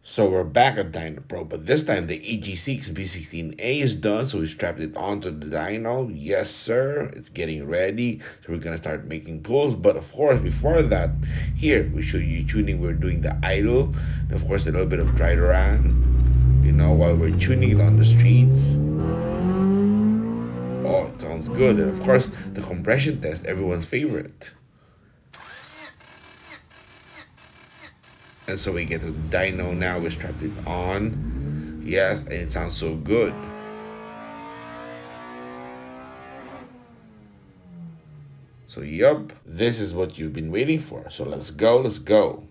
So we're back at Dynoproph, but this time the EG6 B16a is done, so we strapped it onto the dyno. Yes, sir, it's getting ready. So we're gonna start making pulls, but of course, before that, here we show you tuning. We're doing the idle, and of course, a little bit of dry run, while we're tuning it on the streets. Oh, it sounds good, and of course, the compression test, everyone's favorite. And so we get to the dyno now. We strapped it on. Yes, and it sounds so good. So, yup, this is what you've been waiting for. So let's go, let's go.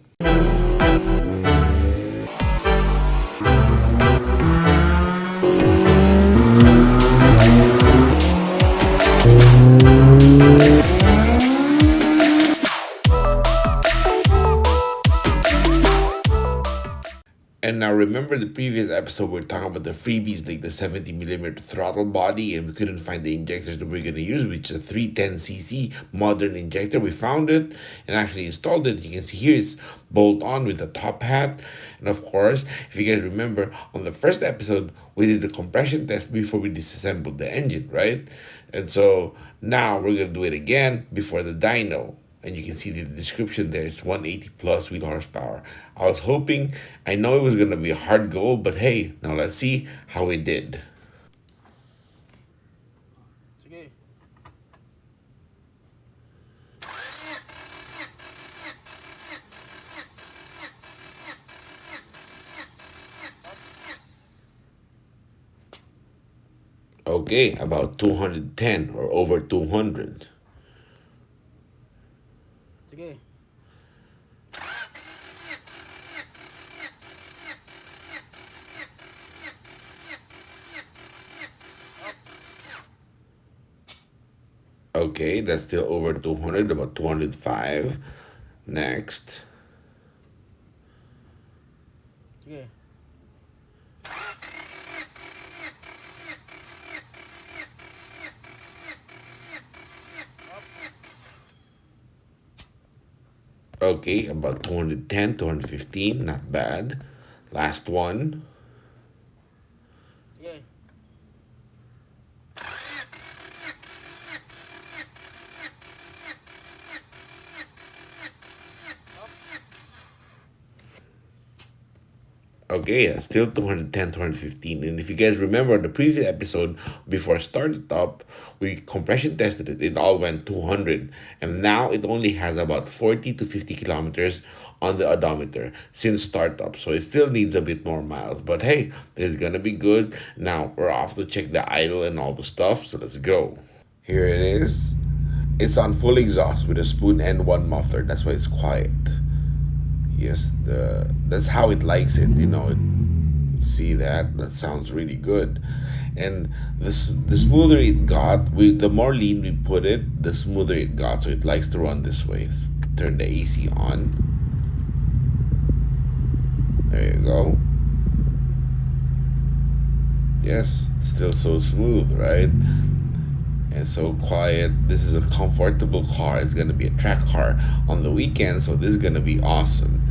And now remember the previous episode we were talking about the freebies like the 70mm throttle body, and we couldn't find the injectors that we're going to use, which is a 310cc modern injector. We found it and actually installed it. You can see here it's bolt on with the top hat. And of course, if you guys remember on the first episode, we did the compression test before we disassembled the engine, right? And so now we're going to do it again before the dyno. And you can see the description there. It's 180 plus wheel horsepower. I was hoping, I know it was going to be a hard goal, but hey, now let's see how it did. Okay, about 210 or over 200. Okay, that's still over 200, about 205. Next. Okay, about 210, 215, not bad. Last one. Okay, yeah, still 210, 215. And if you guys remember the previous episode, before I started up, we compression tested it. It all went 200. And now it only has about 40 to 50 kilometers on the odometer since startup. So it still needs a bit more miles. But hey, it's going to be good. Now we're off to check the idle and all the stuff. So let's go. Here it is. It's on full exhaust with a spoon and one muffler. That's why it's quiet. Yes, that's how it likes it. See that sounds really good. And the smoother it got, the more lean we put it, the smoother it got. So it likes to run this way. Turn the AC on. There you go. Yes, it's still so smooth, right? And so quiet. This is a comfortable car. It's gonna be a track car on the weekend, so this is gonna be awesome.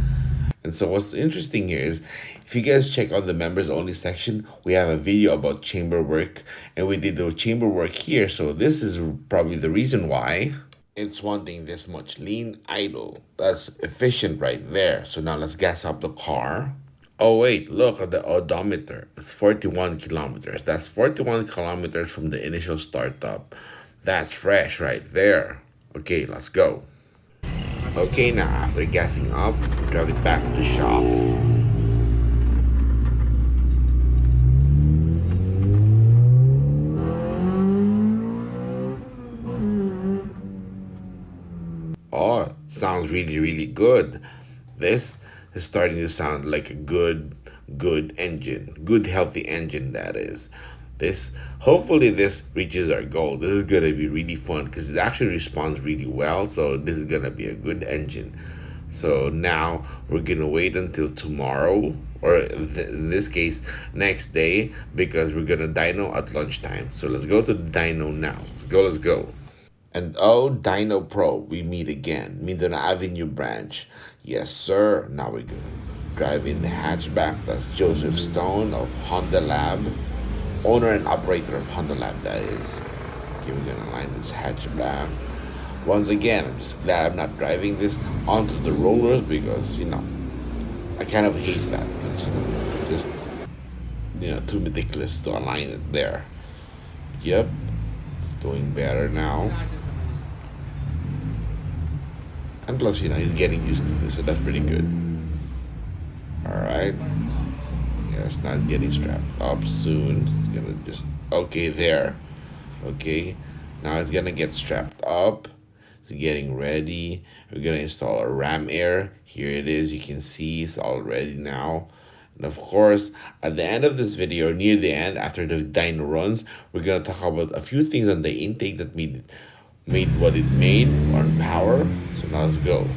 And so what's interesting here is, if you guys check out the members only section, we have a video about chamber work, and we did the chamber work here. So this is probably the reason why it's wanting this much lean idle. That's efficient right there. So now let's gas up the car. Oh wait, look at the odometer. It's 41 kilometers. That's 41 kilometers from the initial startup. That's fresh right there. Okay, let's go. Okay, now after gassing up, drive it back to the shop. Oh, sounds really, really good. This is starting to sound like a good engine. Good, healthy engine, that is. Hopefully this reaches our goal. This is gonna be really fun because it actually responds really well. So this is gonna be a good engine. So now we're gonna wait until tomorrow, or in this case, next day, because we're gonna dyno at lunchtime. So let's go to the dyno now. Let's go. And oh, Dynoproph, we meet again. Mindanao Avenue branch. Yes, sir. Now we're good. driving the hatchback. That's Joseph Stone of Honda Lab, owner and operator of Honda Lab, that is. Okay, we're gonna line this hatchback. Once again, I'm just glad I'm not driving this onto the rollers because, I kind of hate that because, it's just, too ridiculous to align it there. Yep, it's doing better now. And plus, he's getting used to this, so that's pretty good. Alright. Yes, now it's getting strapped up soon. It's gonna just, okay, there. Okay, now it's gonna get strapped up. It's getting ready. We're gonna install a ram air. Here it is. You can see it's all ready now. And of course, at the end of this video, near the end, after the dyno runs, we're gonna talk about a few things on the intake that made what it made on power. So now let's go.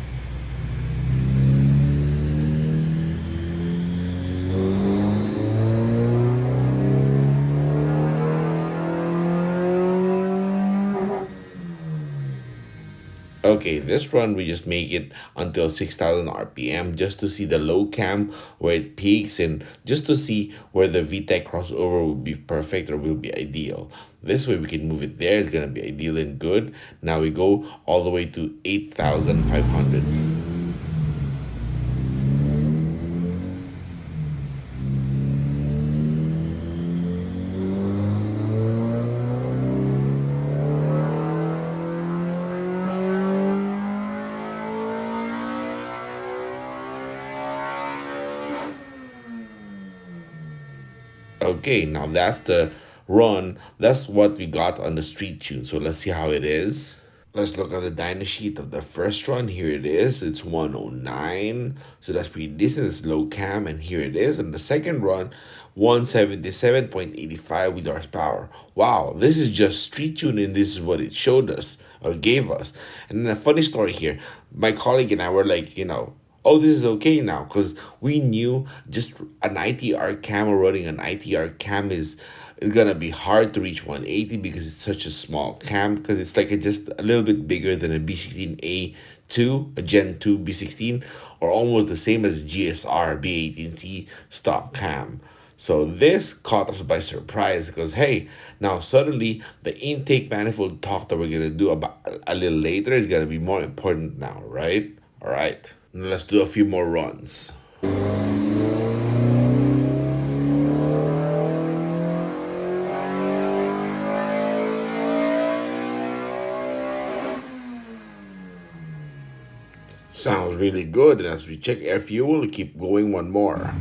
Okay, this run we just make it until 6,000 RPM just to see the low cam where it peaks and just to see where the VTEC crossover will be perfect or will be ideal. This way we can move it there. It's going to be ideal and good. Now we go all the way to 8,500. Okay, now that's the run. That's what we got on the street tune. So let's see how it is. Let's look at the dyno sheet of the first run. Here it is. It's 109. So that's pretty decent. It's low cam, and here it is. And the second run, 177.85 with horsepower. Wow, this is just street tune, and this is what it showed us or gave us. And then a funny story here. My colleague and I were like, oh, this is okay now, because we knew just an ITR cam or running an ITR cam is gonna be hard to reach 180 because it's such a small cam, because it's like just a little bit bigger than a B16a 2, a Gen 2 B16, or almost the same as GSR B18C stock cam. So this caught us by surprise because, hey, now suddenly the intake manifold talk that we're gonna do about a little later is gonna be more important now, right? All right, now let's do a few more runs. Sounds really good, and as we check air fuel, we keep going one more.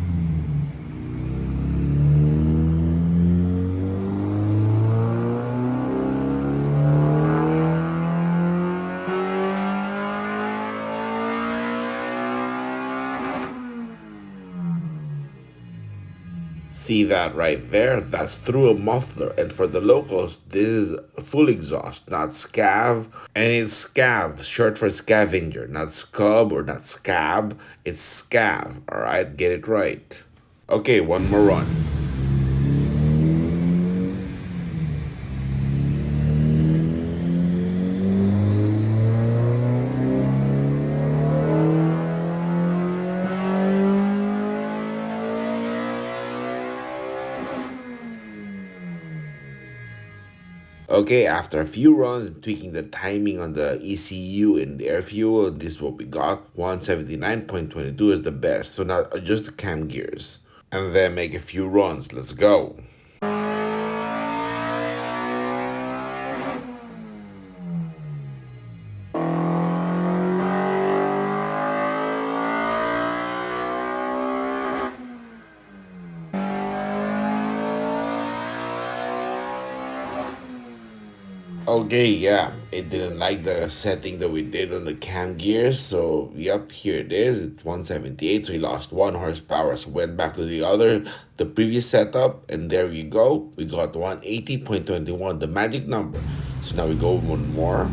See that right there? That's through a muffler. And for the locals, this is full exhaust, not scav. And it's scav, short for scavenger, not scub or not scab. It's scav, all right? Get it right. Okay, one more run. Okay, after a few runs tweaking the timing on the ECU and the air fuel, this is what we got. 179.22 is the best. So now adjust the cam gears and then make a few runs. Let's go. Okay, yeah, it didn't like the setting that we did on the cam gears, so yep, here it is. It's 178, so we lost 1 horsepower. So went back to the previous setup, and there we go. We got 180.21, the magic number. So now we go one more.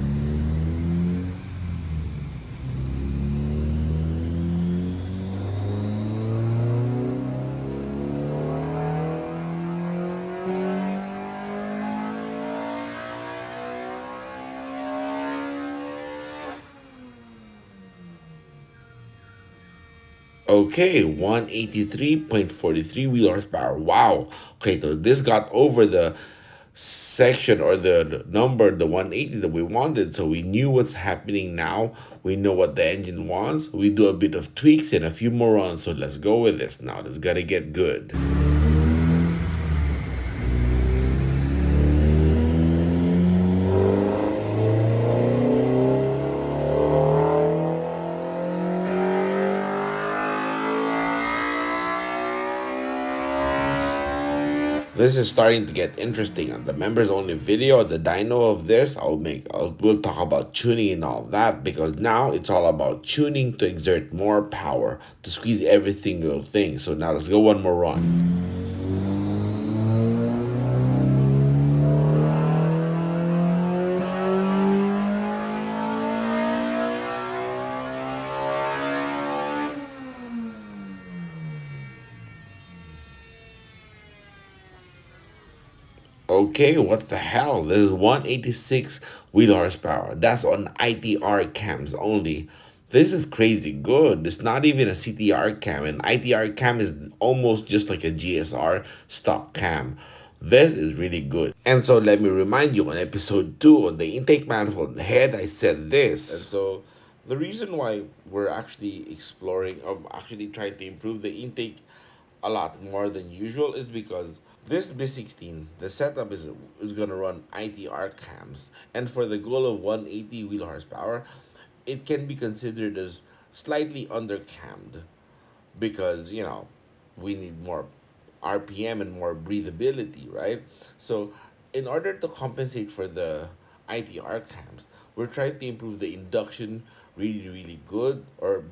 Okay, 183.43 wheel horsepower. Wow. Okay, so this got over the section or the number, the 180 that we wanted. So we knew what's happening now. We know what the engine wants. We do a bit of tweaks and a few more runs. So let's go with this now. It's gonna get good. This is starting to get interesting. On the members only video, the dyno of this, we'll talk about tuning and all that, because now it's all about tuning to exert more power to squeeze every single thing. So now let's go one more run. Okay, what the hell? This is 186 wheel horsepower. That's on ITR cams only. This is crazy good. It's not even a CTR cam. An ITR cam is almost just like a GSR stock cam. This is really good. And so let me remind you, on episode 2 on the intake manifold head, I said this. And so the reason why we're actually exploring, of actually trying to improve the intake a lot more than usual, is because this B16, the setup is gonna run ITR cams, and for the goal of 180 wheel horsepower, it can be considered as slightly undercammed, because we need more RPM and more breathability, right? So in order to compensate for the ITR cams, we're trying to improve the induction really, really good, or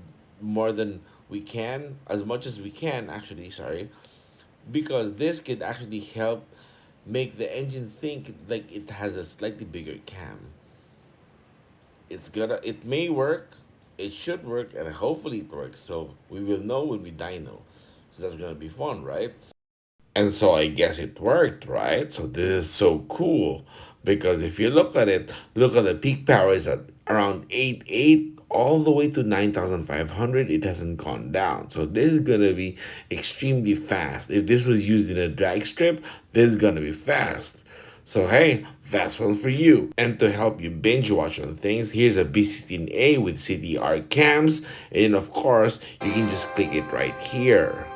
more than we can, as much as we can actually, sorry, because this could actually help make the engine think like it has a slightly bigger cam. It may work, it should work, and hopefully it works. So we will know when we dyno. So that's gonna be fun, right? And so I guess it worked, right? So this is so cool, because if you look at it, look at the peak power is at around 8.8 all the way to 9,500. It hasn't gone down. So this is going to be extremely fast. If this was used in a drag strip, this is going to be fast. So hey, that's one for you. And to help you binge watch on things, here's a B16a with CTR cams. And of course, you can just click it right here.